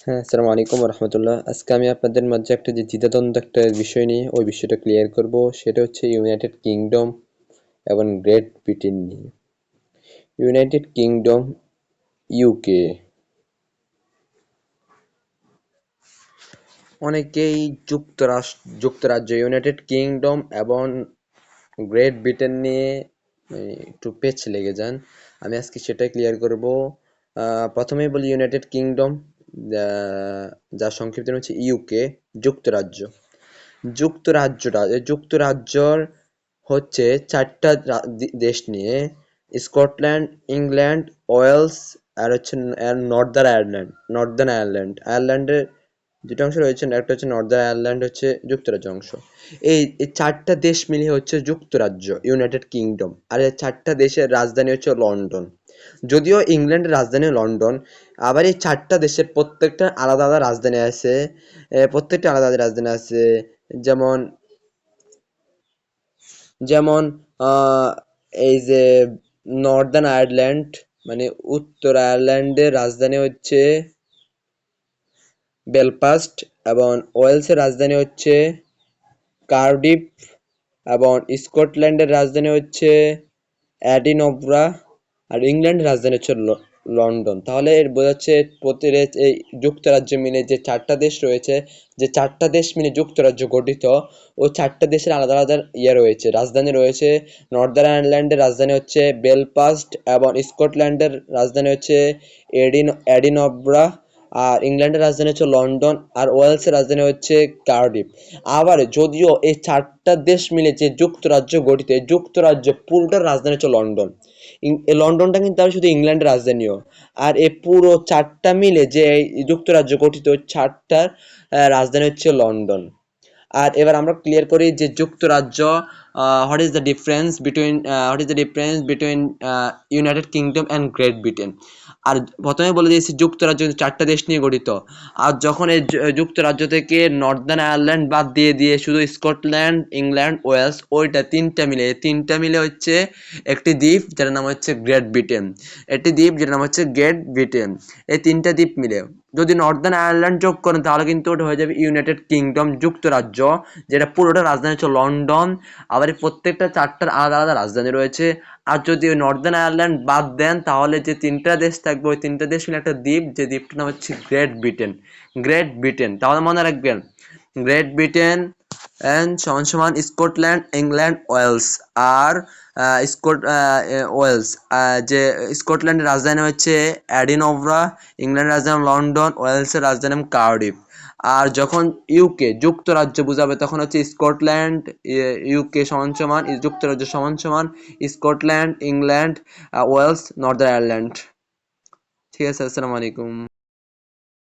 হ্যাঁ, আসসালামু আলাইকুম রহমতুল্লাহ। আজকে আমি আপনাদের মাঝে একটা দ্বিধাদ্বন্দ্ব একটা বিষয় নিয়ে ওই বিষয়টা ক্লিয়ার করব। সেটা হচ্ছে ইউনাইটেড কিংডম এবং গ্রেট ব্রিটেন নিয়ে। United kingdom, UK. অনেকেই যুক্তরাজ্য, ইউনাইটেড কিংডম এবং গ্রেট ব্রিটেন নিয়ে একটু পেচ লেগে যান। আমি আজকে সেটাই ক্লিয়ার করব। প্রথমেই বলি ইউনাইটেড কিংডম, যার সংক্ষিপ্ত হচ্ছে ইউকে, যুক্তরাজ্য। যুক্তরাজ্যর হচ্ছে চারটা দেশ নিয়ে: স্কটল্যান্ড, ইংল্যান্ড, ওয়েলস আর হচ্ছে নর্দার্ন আয়ারল্যান্ড। আয়ারল্যান্ডের দুটো অংশ রয়েছে, একটা হচ্ছে নর্দার্ন আয়ারল্যান্ড, হচ্ছে যুক্তরাজ্য অংশ। এই চারটা দেশ মিলিয়ে হচ্ছে যুক্তরাজ্য, ইউনাইটেড কিংডম। আর এই চারটা দেশের রাজধানী হচ্ছে লন্ডন। যদিও ইংল্যান্ডের রাজধানী লন্ডন, আবার এই চারটা দেশের প্রত্যেকটা আলাদা আলাদা রাজধানী আছে। প্রত্যেকটা আলাদা আলাদা রাজধানী আছে। যেমন যেমন এই যে নর্দার্ন আয়ারল্যান্ড, মানে উত্তর আয়ারল্যান্ডের রাজধানী হচ্ছে বেলফাস্ট, এবং ওয়েলসের রাজধানী হচ্ছে কার্ডিফ, এবং স্কটল্যান্ডের রাজধানী হচ্ছে এডিনবরা, আর ইংল্যান্ডের রাজধানী হচ্ছে লন্ডন। তাহলে এর বোঝাচ্ছে এই যুক্তরাজ্য মিলে যে চারটা দেশ রয়েছে, যে চারটা দেশ মিলে যুক্তরাজ্য গঠিত, ও চারটা দেশের আলাদা আলাদা রয়েছে, রাজধানী রয়েছে। নর্দার্ন আয়ারল্যান্ডের রাজধানী হচ্ছে বেলফাস্ট, এবং স্কটল্যান্ডের রাজধানী হচ্ছে এডিনবরা, আর ইংল্যান্ডের রাজধানী হচ্ছে লন্ডন, আর ওয়েলসের রাজধানী হচ্ছে কার্ডিফ। আবার যদিও এই চারটা দেশ মিলে যে যুক্তরাজ্য গঠিত, যুক্তরাজ্য পুরোটার রাজধানী হচ্ছে লন্ডন। এই লন্ডনটা কিন্তু আর শুধু ইংল্যান্ডের রাজধানীও। আর এই পুরো চারটা মিলে যে যুক্তরাজ্য গঠিত, চারটার রাজধানী হচ্ছে লন্ডন। আর এবার আমরা ক্লিয়ার করি যে যুক্তরাজ্য, what is the difference between United Kingdom and Great Britain. আর প্রথমে বলে দিয়েছি যুক্তরাজ্য চারটা দেশ নিয়ে গঠিত। আর যখন এই যুক্তরাজ্য থেকে নর্দার্ন আয়ারল্যান্ড বাদ দিয়ে শুধু স্কটল্যান্ড, ইংল্যান্ড, ওয়েলস, ওইটা তিনটা মিলে হচ্ছে একটি দ্বীপ, যার নাম হচ্ছে গ্রেট ব্রিটেন। একটি দ্বীপ যেটার নাম হচ্ছে গ্রেট ব্রিটেন। এই তিনটা দ্বীপ মিলে যদি নর্দার্ন আয়ারল্যান্ড যোগ করেন, তাহলে কিন্তু ওটা হয়ে যাবে ইউনাইটেড কিংডম, যুক্তরাজ্য, যেটা পুরোটা রাজধানী হচ্ছে লন্ডন। আবার এই প্রত্যেকটা চারটার আলাদা আলাদা রাজধানী রয়েছে। আর যদি ওই নর্দার্ন আয়ারল্যান্ড বাদ দেন, তাহলে যে তিনটা দেশ থাকবে, ওই তিনটা দেশ মিলে একটা দ্বীপ, যে দ্বীপটার নাম হচ্ছে গ্রেট ব্রিটেন। গ্রেট ব্রিটেন, তাহলে মনে রাখবেন, গ্রেট ব্রিটেন এন্ড সমান সমান স্কটল্যান্ড, ইংল্যান্ড, ওয়েলস। আর ওয়েলস, যে স্কটল্যান্ডের রাজধানী হচ্ছে এডিনবরা, ইংল্যান্ডের রাজধানী লন্ডন, ওয়েলসের রাজধানী কার্ডিফ। আর যখন ইউকে, যুক্তরাজ্য বোঝাবে, তখন হচ্ছে স্কটল্যান্ড, ইউকে সমান সমান যুক্তরাজ্য সমান সমান Scotland, England, Wales, Northern Ireland. ঠিক আছে, আসসালামু আলাইকুম।